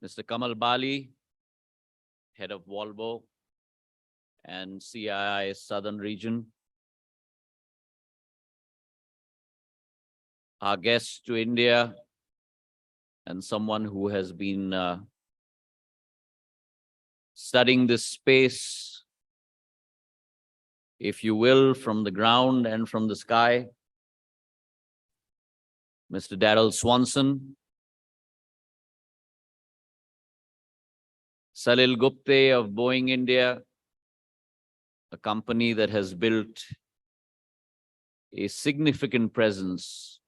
Mr. Kamal Bali, head of Volvo and CII Southern Region. Our guest to India and someone who has been studying this space, if you will, from the ground and from the sky, Mr. Daryl Swanson. Salil Gupte of Boeing India, a company that has built a significant presence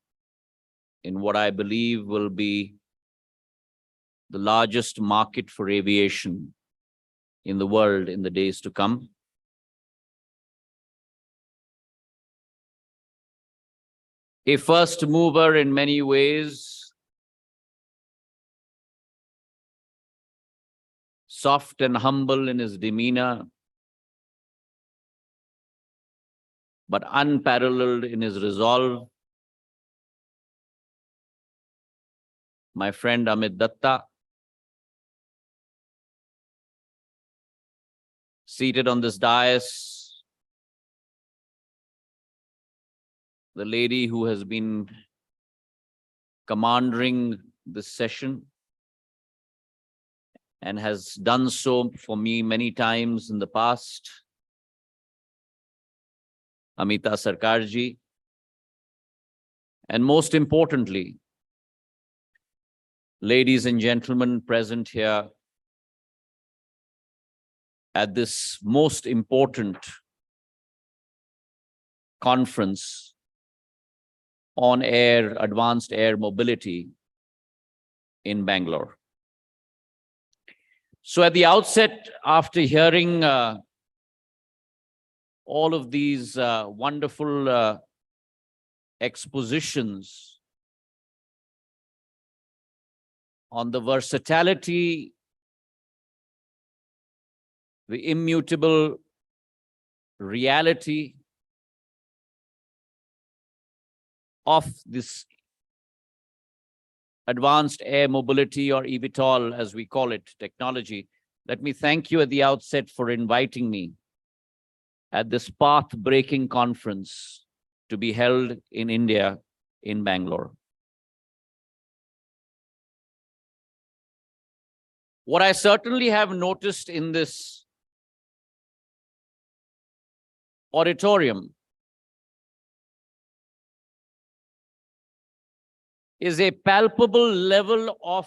in what I believe will be the largest market for aviation in the world in the days to come. A first mover in many ways, soft and humble in his demeanor, but unparalleled in his resolve. My friend Amit Datta, seated on this dais, the lady who has been commanding this session and has done so for me many times in the past, Amita Sarkarji, and most importantly, ladies and gentlemen present here at this most important conference on air, advanced air mobility in Bangalore. So at the outset, after hearing all of these wonderful expositions on the versatility, the immutable reality of this advanced air mobility, or eVTOL as we call it, technology, let me thank you at the outset for inviting me at this path-breaking conference to be held in India, in Bangalore. What I certainly have noticed in this auditorium is a palpable level of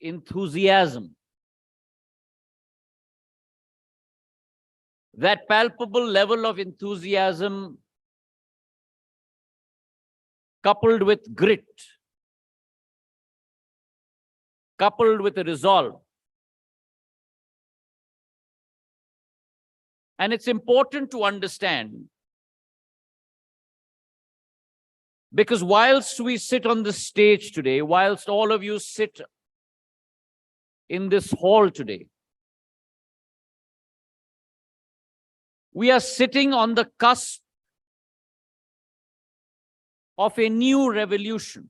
enthusiasm. That palpable level of enthusiasm, coupled with grit, coupled with a resolve. And it's important to understand, because whilst we sit on this stage today, whilst all of you sit in this hall today, we are sitting on the cusp of a new revolution.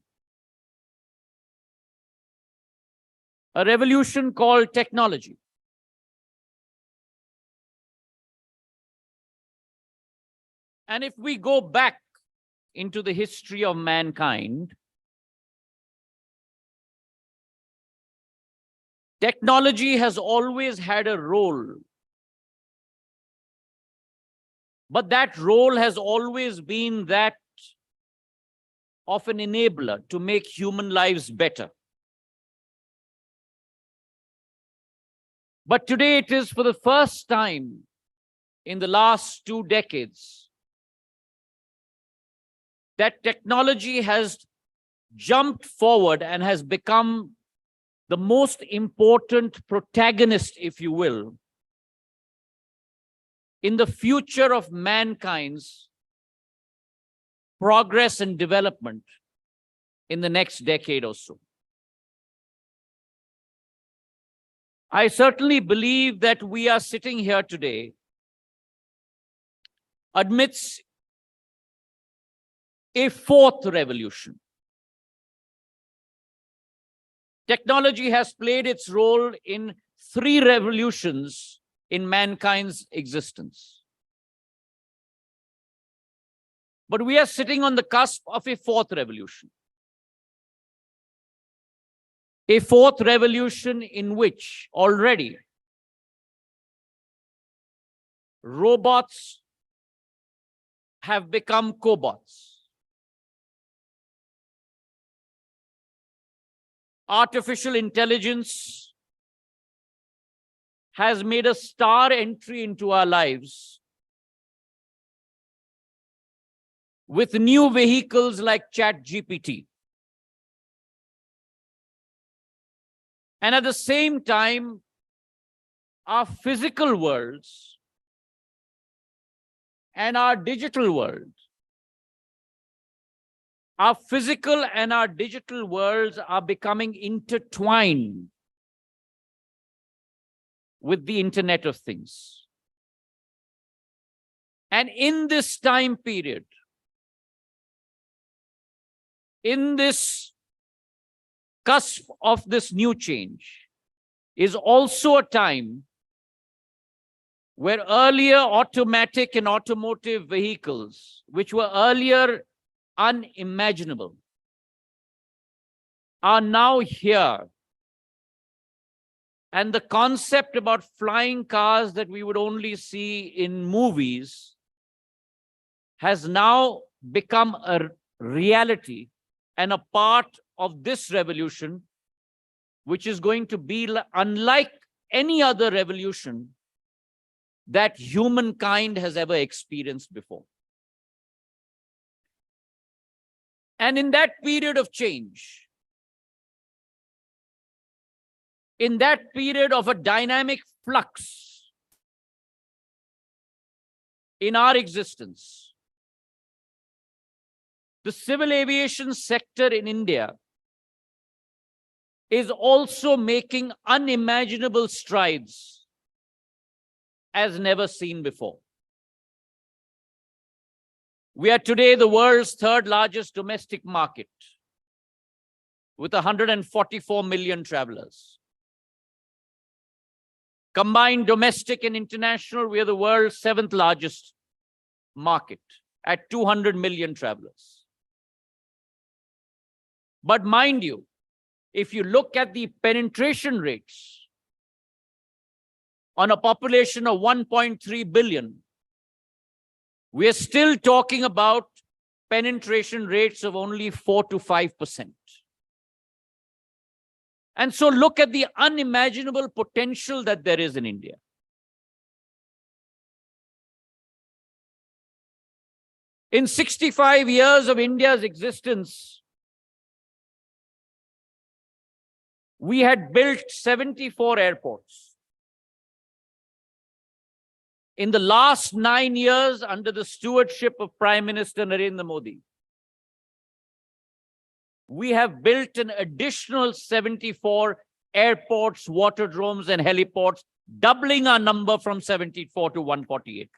A revolution called technology. And if we go back into the history of mankind, technology has always had a role. But that role has always been that of an enabler to make human lives better. But today it is for the first time in the last 2 decades that technology has jumped forward and has become the most important protagonist, if you will, in the future of mankind's progress and development in the next decade or so. I certainly believe that we are sitting here today amidst a fourth revolution. Technology has played its role in 3 revolutions in mankind's existence. But we are sitting on the cusp of a 4th revolution. A 4th revolution in which already robots have become cobots. Artificial intelligence has made a star entry into our lives with new vehicles like ChatGPT. And at the same time, our physical worlds and our digital world, our physical and our digital worlds are becoming intertwined with the Internet of Things. And in this time period, in this cusp of this new change, is also a time where earlier automatic and automotive vehicles, which were earlier unimaginable, are now here. And the concept about flying cars that we would only see in movies has now become a reality and a part of this revolution, which is going to be unlike any other revolution that humankind has ever experienced before. And in that period of change, in that period of a dynamic flux in our existence, the civil aviation sector in India is also making unimaginable strides as never seen before. We are today the world's 3rd largest domestic market with 144 million travelers. Combined domestic and international, we are the world's 7th largest market at 200 million travelers. But mind you, if you look at the penetration rates on a population of 1.3 billion, we are still talking about penetration rates of only 4 to 5%. And so look at the unimaginable potential that there is in India. In 65 years of India's existence, we had built 74 airports. In the last 9 years, under the stewardship of Prime Minister Narendra Modi, we have built an additional 74 airports, waterdromes, and heliports, doubling our number from 74 to 148.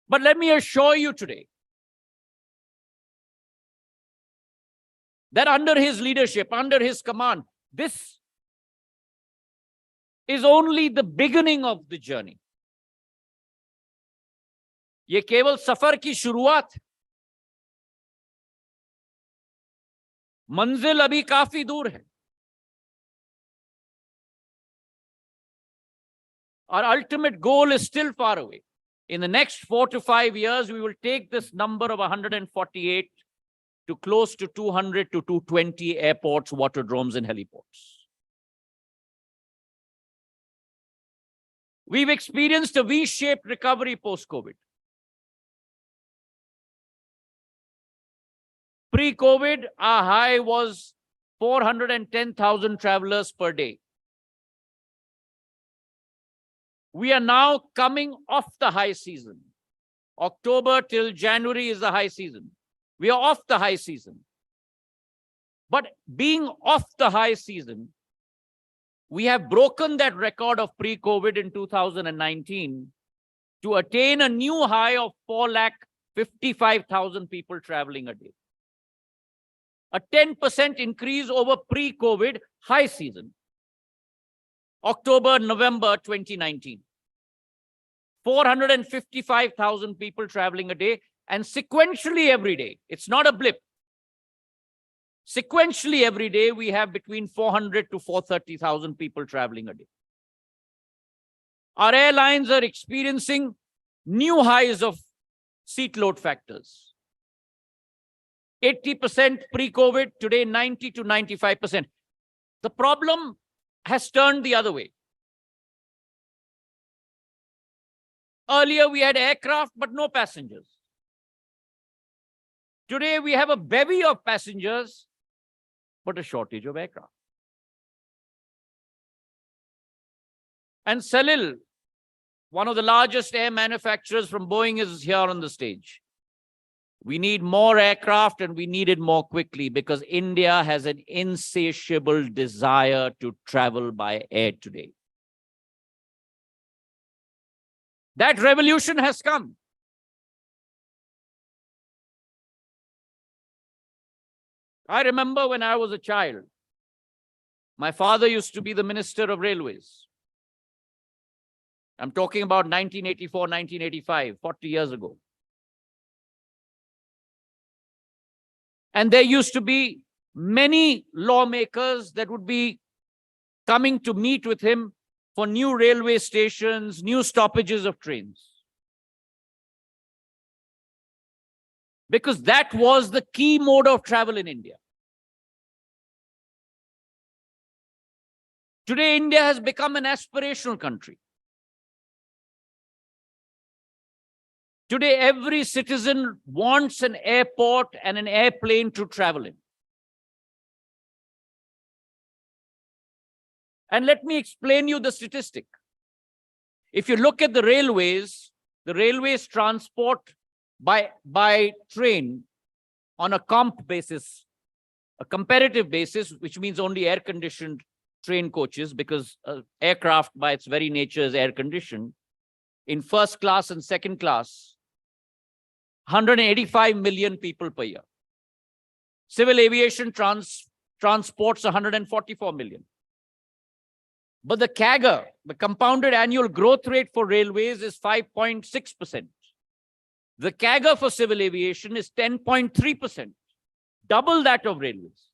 But let me assure you today that under his leadership, under his command, this is only the beginning of the journey. ये केवल सफर की शुरुआत है. मंजिल अभी काफी दूर है. Our ultimate goal is still far away. In the next 4 to 5 years, we will take this number of 148 to close to 200 to 220 airports, waterdromes, and heliports. We've experienced a V-shaped recovery post-COVID. Pre-COVID, our high was 410,000 travelers per day. We are now coming off the high season. October till January is the high season. We are off the high season. But being off the high season, we have broken that record of pre-COVID in 2019 to attain a new high of 4,55,000 people traveling a day. a 10% increase over pre-COVID high season. October, November 2019. 455,000 people traveling a day, and sequentially every day. It's not a blip. Sequentially every day, we have between 400 to 430,000 people traveling a day. Our airlines are experiencing new highs of seat load factors. 80% pre-COVID, today 90 to 95%. The problem has turned the other way. Earlier, we had aircraft, but no passengers. Today, we have a bevy of passengers, but a shortage of aircraft. And Salil, one of the largest air manufacturers from Boeing, is here on the stage. We need more aircraft, and we need it more quickly because India has an insatiable desire to travel by air today. That revolution has come. I remember when I was a child, my father used to be the Minister of Railways. I'm talking about 1984, 1985, 40 years ago. And there used to be many lawmakers that would be coming to meet with him for new railway stations, new stoppages of trains. Because that was the key mode of travel in India. Today, India has become an aspirational country. Today, every citizen wants an airport and an airplane to travel in. And let me explain you the statistic. If you look at the railways transport by train on a comp basis, a comparative basis, which means only air-conditioned train coaches, because aircraft by its very nature is air-conditioned. In first class and second class, 185 million people per year. Civil aviation transports 144 million. But the CAGR, the compounded annual growth rate for railways, is 5.6%. The CAGR for civil aviation is 10.3%, double that of railways.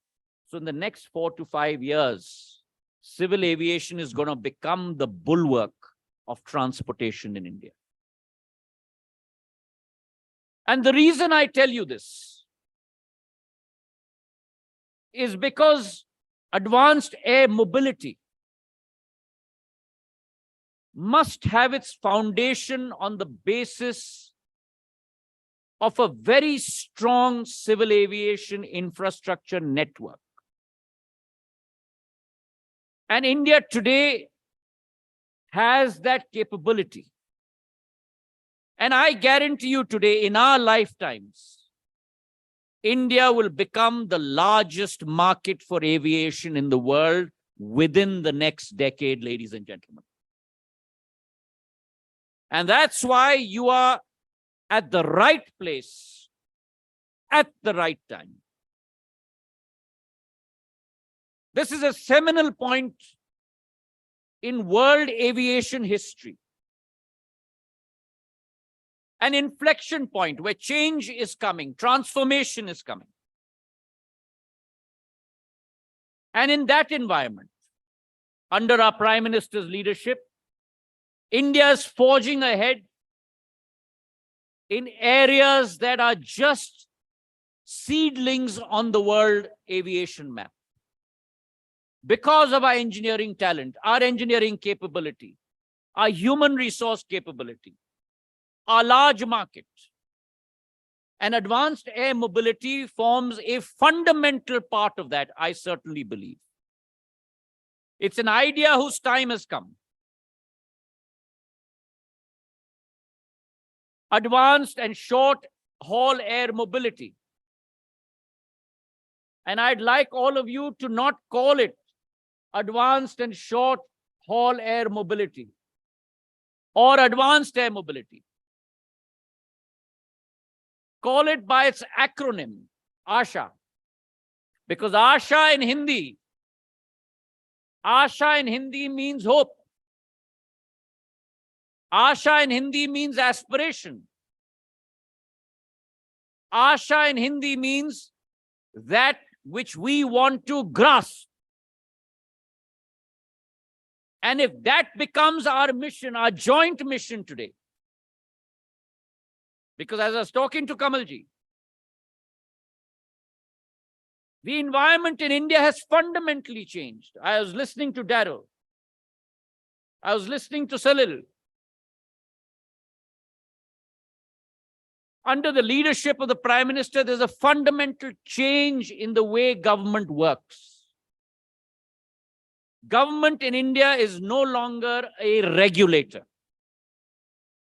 So in the next 4 to 5 years, civil aviation is going to become the bulwark of transportation in India. And the reason I tell you this is because advanced air mobility must have its foundation on the basis of a very strong civil aviation infrastructure network. And India today has that capability. And I guarantee you today, in our lifetimes, India will become the largest market for aviation in the world within the next decade, ladies and gentlemen. And that's why you are at the right place at the right time. This is a seminal point in world aviation history. An inflection point where change is coming, transformation is coming. And in that environment, under our Prime Minister's leadership, India is forging ahead in areas that are just seedlings on the world aviation map. Because of our engineering talent, our engineering capability, our human resource capability, our large market, and advanced air mobility forms a fundamental part of that, I certainly believe. It's an idea whose time has come. Advanced and short-haul air mobility. And I'd like all of you to not call it advanced and short-haul air mobility or advanced air mobility. Call it by its acronym, ASHA, Because ASHA in Hindi means hope. ASHA in Hindi means aspiration. ASHA in Hindi means that which we want to grasp. And if that becomes our mission, our joint mission today, because as I was talking to Kamalji, the environment in India has fundamentally changed. I was listening to Daryl. I was listening to Salil. Under the leadership of the Prime Minister, there's a fundamental change in the way government works. Government in India is no longer a regulator.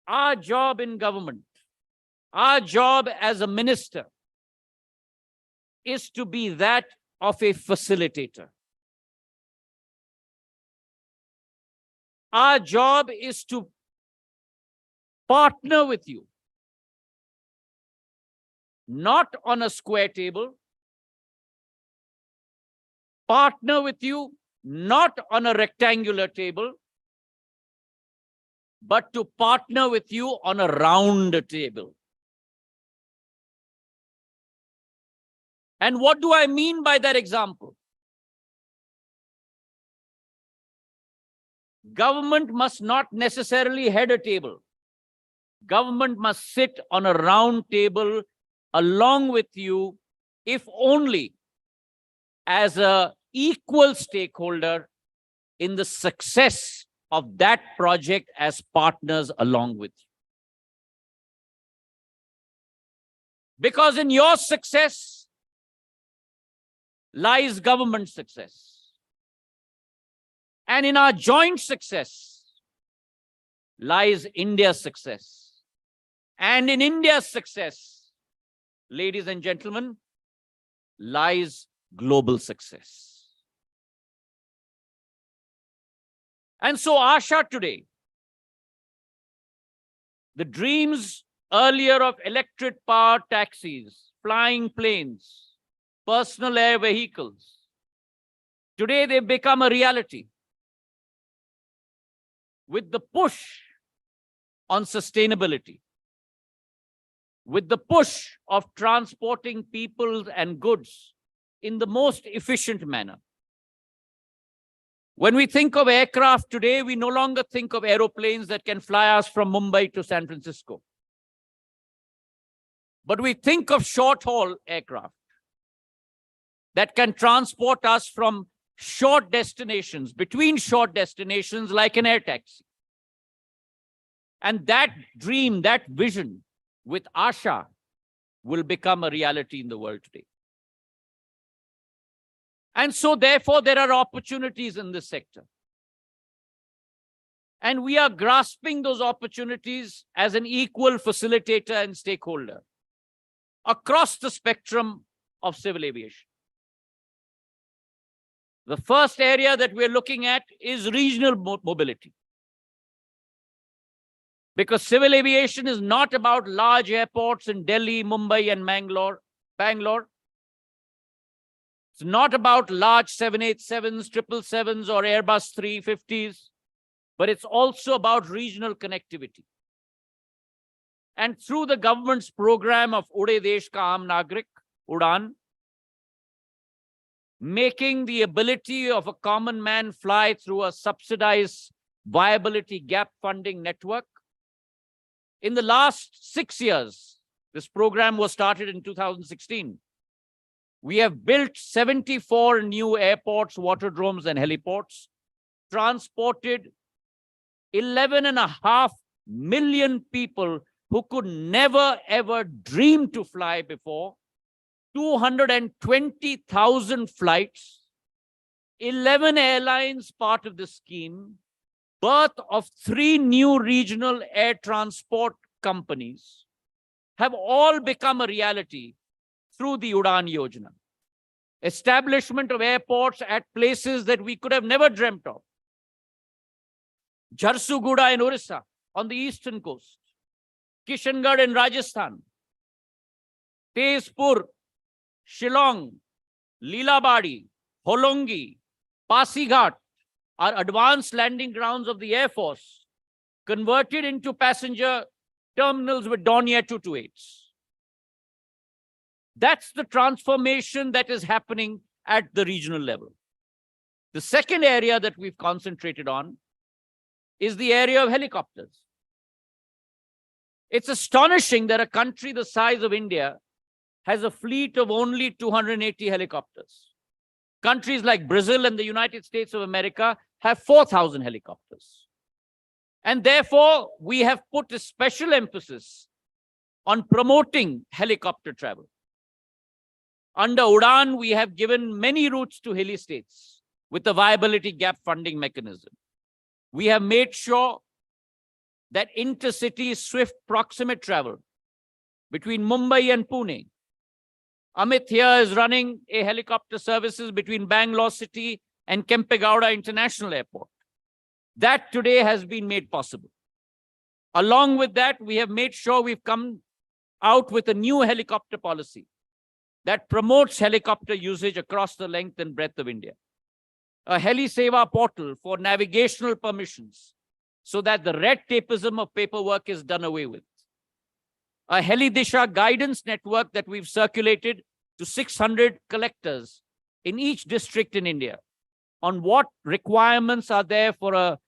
Our job in government, our job as a minister, is to be that of a facilitator. Our job is to partner with you, not on a square table, partner with you, not on a rectangular table, but to partner with you on a round table. And what do I mean by that example? Government must not necessarily head a table. Government must sit on a round table along with you, if only as an equal stakeholder in the success of that project as partners along with you. Because in your success lies government success. And in our joint success lies India's success. And in India's success, ladies and gentlemen, lies global success. And so ASHA today, the dreams earlier of electric powered taxis, flying planes, personal air vehicles, today they've become a reality. With the push on sustainability, with the push of transporting people and goods in the most efficient manner. When we think of aircraft today, we no longer think of aeroplanes that can fly us from Mumbai to San Francisco. But we think of short-haul aircraft that can transport us from short destinations, between short destinations, like an air taxi. And that dream, that vision with ASHA will become a reality in the world today. And so, therefore, there are opportunities in this sector. And we are grasping those opportunities as an equal facilitator and stakeholder across the spectrum of civil aviation. The first area that we're looking at is regional mobility. Because civil aviation is not about large airports in Delhi, Mumbai, and Bangalore. It's not about large 787s, 777s, or Airbus 350s, but it's also about regional connectivity. And through the government's program of Ude Desh Ka Aam Nagrik, UDAN, making the ability of a common man fly through a subsidized viability gap funding network. In the last 6 years, this program was started in 2016. We have built 74 new airports, waterdromes, and heliports, transported 11.5 million people who could never ever dream to fly before, 220,000 flights, 11 airlines part of the scheme, birth of 3 new regional air transport companies have all become a reality through the UDAN Yojana. Establishment of airports at places that we could have never dreamt of. Jharsuguda in Orissa on the eastern coast, Kishangarh in Rajasthan, Tezpur, Shillong, Leelabadi, Holongi, Pasighat are advanced landing grounds of the Air Force, converted into passenger terminals with Dornier 228s. That's the transformation that is happening at the regional level. The second area that we've concentrated on is the area of helicopters. It's astonishing that a country the size of India has a fleet of only 280 helicopters. Countries like Brazil and the United States of America have 4,000 helicopters. And therefore, we have put a special emphasis on promoting helicopter travel. Under UDAN, we have given many routes to hilly states with the viability gap funding mechanism. We have made sure that intercity swift proximate travel between Mumbai and Pune. Amit here is running a helicopter services between Bangalore City and Kempegowda International Airport. That today has been made possible. Along with that, we have made sure we've come out with a new helicopter policy that promotes helicopter usage across the length and breadth of India. A Heli Seva portal for navigational permissions so that the red tapeism of paperwork is done away with. A Heli Disha guidance network that we've circulated to 600 collectors in each district in India on what requirements are there for a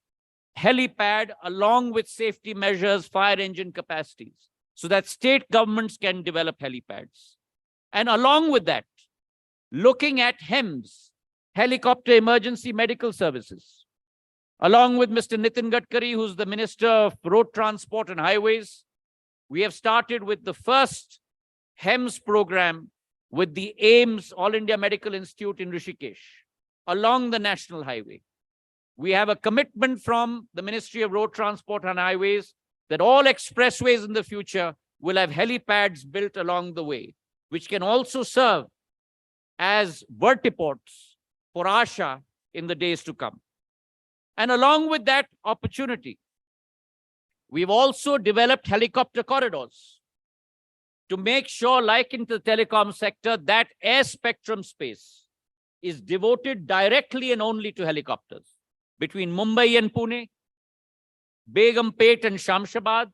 helipad along with safety measures, fire engine capacities, so that state governments can develop helipads. And along with that, looking at HEMS, Helicopter Emergency Medical Services, along with Mr. Nitin Gadkari, who's the Minister of Road Transport and Highways, we have started with the first HEMS program with the AIMS, All India Medical Institute in Rishikesh, along the National Highway. We have a commitment from the Ministry of Road Transport and Highways that all expressways in the future will have helipads built along the way, which can also serve as vertiports for ASHA in the days to come. And along with that opportunity, we've also developed helicopter corridors to make sure, like in the telecom sector, that air spectrum space is devoted directly and only to helicopters between Mumbai and Pune, Begumpet and Shamshabad,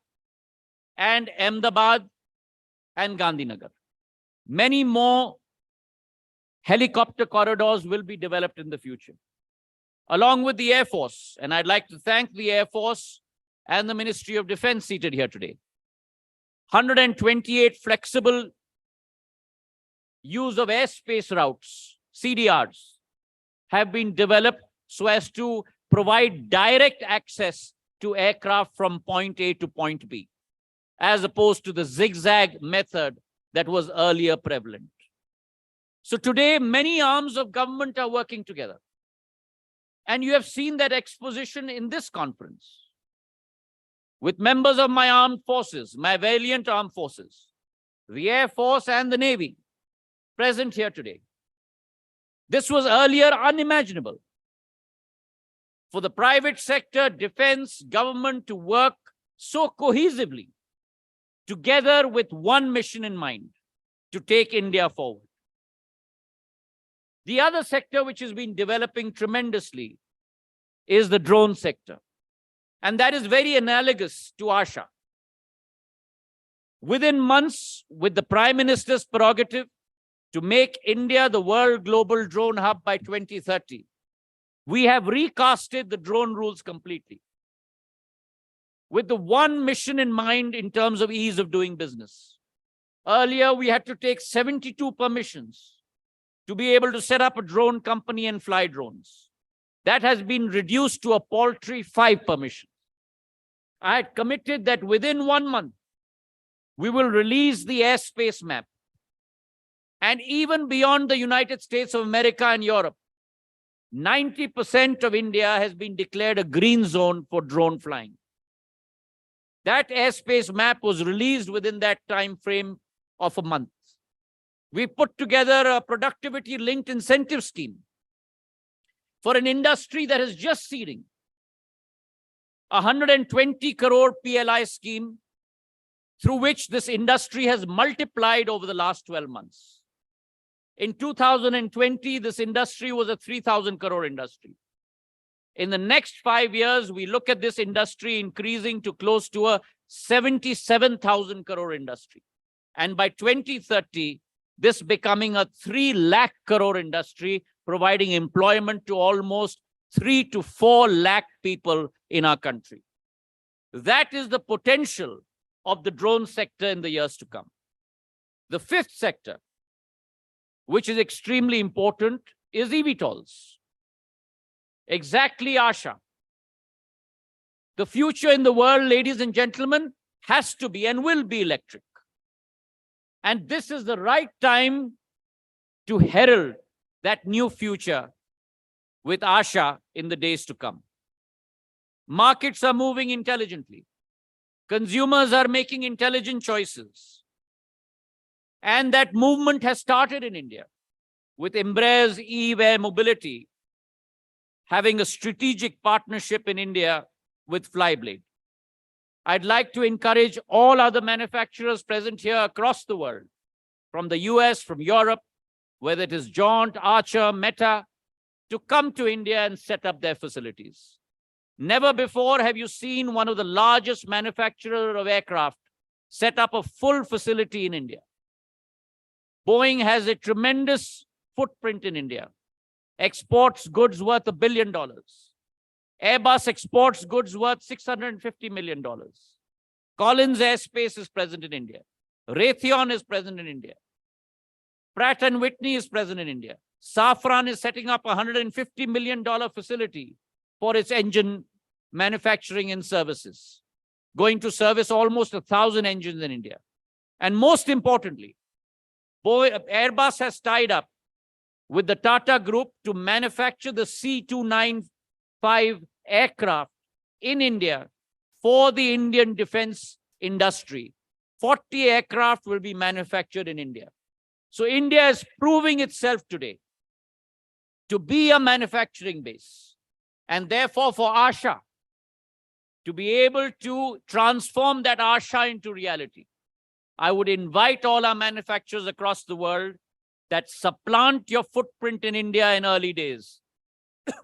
and Ahmedabad and Gandhinagar. Many more helicopter corridors will be developed in the future, along with the Air Force. And I'd like to thank the Air Force and the Ministry of Defense seated here today. 128 flexible use of airspace routes, CDRs, have been developed so as to provide direct access to aircraft from point A to point B, as opposed to the zigzag method that was earlier prevalent. So today, many arms of government are working together. And you have seen that exposition in this conference with members of my armed forces, my valiant armed forces, the Air Force and the Navy present here today. This was earlier unimaginable. For the private sector, defense, government to work so cohesively together with one mission in mind, to take India forward. The other sector which has been developing tremendously is the drone sector. And that is very analogous to ASHA. Within months, with the Prime Minister's prerogative to make India the world global drone hub by 2030, we have recasted the drone rules completely, with the one mission in mind in terms of ease of doing business. Earlier, we had to take 72 permissions to be able to set up a drone company and fly drones. That has been reduced to a paltry 5 permissions. I had committed that within 1 month, we will release the airspace map. And even beyond the United States of America and Europe, 90% of India has been declared a green zone for drone flying. That airspace map was released within that time frame of a month. We put together a productivity-linked incentive scheme for an industry that is just seeding. 120 crore PLI scheme through which this industry has multiplied over the last 12 months. In 2020, this industry was a 3,000 crore industry. In the next 5 years, we look at this industry increasing to close to a 77,000 crore industry. And by 2030, this becoming a 3 lakh crore industry, providing employment to almost 3 to 4 lakh people in our country. That is the potential of the drone sector in the years to come. The fifth sector, which is extremely important, is eVTOLs. Exactly, ASHA. The future in the world, ladies and gentlemen, has to be and will be electric. And this is the right time to herald that new future with ASHA in the days to come. Markets are moving intelligently. Consumers are making intelligent choices. And that movement has started in India with Embraer's Eve Air Mobility having a strategic partnership in India with Flyblade. I'd like to encourage all other manufacturers present here across the world, from the US, from Europe, whether it is Jaunt, Archer, Meta, to come to India and set up their facilities. Never before have you seen one of the largest manufacturers of aircraft set up a full facility in India. Boeing has a tremendous footprint in India. Exports goods worth $1 billion. Airbus exports goods worth $650 million. Collins Aerospace is present in India. Raytheon is present in India. Pratt & Whitney is present in India. Safran is setting up a $150 million facility for its engine manufacturing and services, going to service almost 1,000 engines in India. And most importantly, Airbus has tied up with the Tata Group to manufacture the C295 aircraft in India for the Indian defense industry. 40 aircraft will be manufactured in India. So India is proving itself today to be a manufacturing base. And therefore, for ASHA to be able to transform that ASHA into reality, I would invite all our manufacturers across the world that supplant your footprint in India in early days.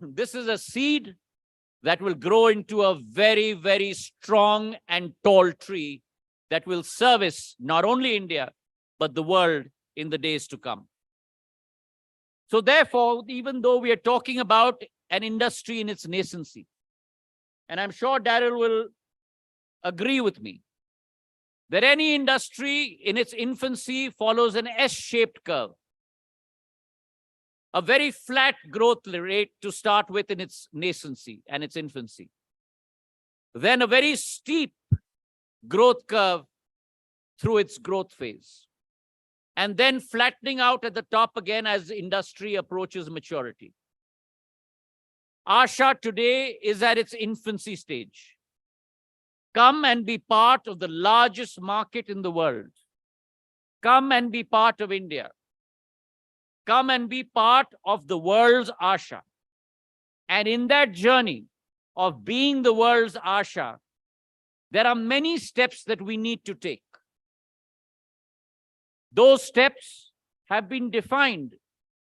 This is a seed that will grow into a very, very strong and tall tree that will service not only India, but the world in the days to come. So therefore, even though we are talking about an industry in its nascency, and I'm sure Daryl will agree with me, that any industry in its infancy follows an S-shaped curve. A very flat growth rate to start with in its nascency and its infancy. Then a very steep growth curve through its growth phase. And then flattening out at the top again as the industry approaches maturity. ASHA today is at its infancy stage. Come and be part of the largest market in the world. Come and be part of India. Come and be part of the world's ASHA. And in that journey of being the world's ASHA, there are many steps that we need to take. Those steps have been defined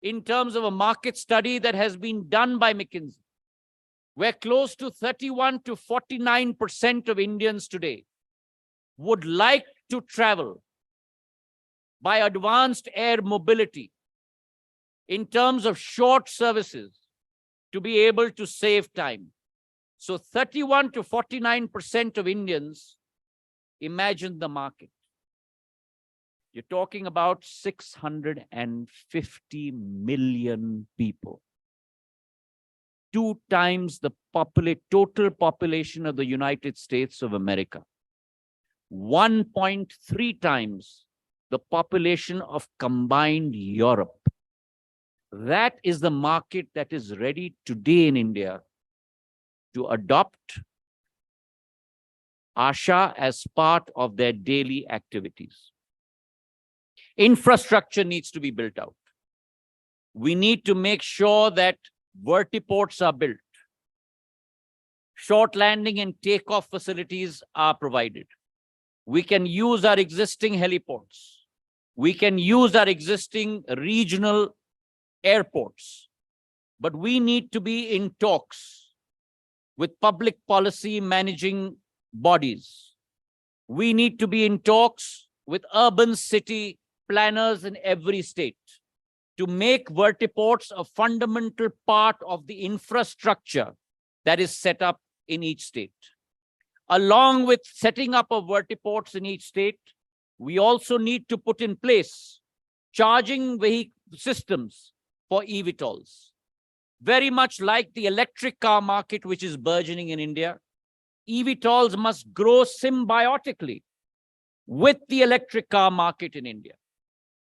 in terms of a market study that has been done by McKinsey, where close to 31 to 49% of Indians today would like to travel by advanced air mobility in terms of short services to be able to save time. So 31 to 49% of Indians, imagine the market. You're talking about 650 million people. 2 times the total population of the United States of America. 1.3 times the population of combined Europe. That is the market that is ready today in India to adopt ASHA as part of their daily activities. Infrastructure needs to be built out. We need to make sure that vertiports are built. Short landing and takeoff facilities are provided. We can use our existing heliports. We can use our existing regional airports, but we need to be in talks with public policy managing bodies. We need to be in talks with urban city planners in every state to make vertiports a fundamental part of the infrastructure that is set up in each state. Along with setting up of vertiports in each state, we also need to put in place charging vehicle systems for eVTOLs. Very much like the electric car market, which is burgeoning in India, eVTOLs must grow symbiotically with the electric car market in India.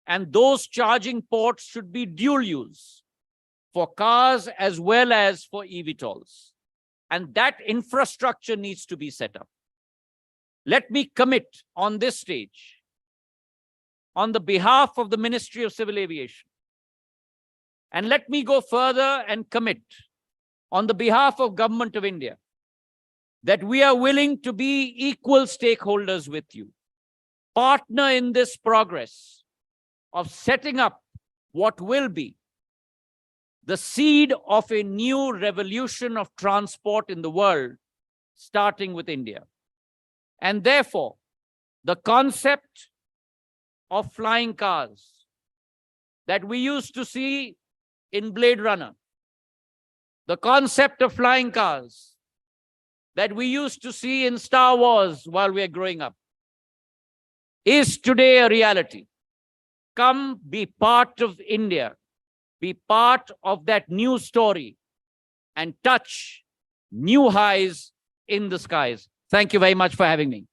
And those charging ports should be dual use for cars as well as for eVTOLs. And that infrastructure needs to be set up. Let me commit on this stage, on the behalf of the Ministry of Civil Aviation, and let me go further and commit on the behalf of Government of India, that we are willing to be equal stakeholders with you, partner in this progress of setting up what will be the seed of a new revolution of transport in the world, starting with India. And therefore, the concept of flying cars that we used to see in Blade Runner, the concept of flying cars that we used to see in Star Wars while we were growing up, is today a reality. Come be part of India, be part of that new story, and touch new highs in the skies. Thank you very much for having me.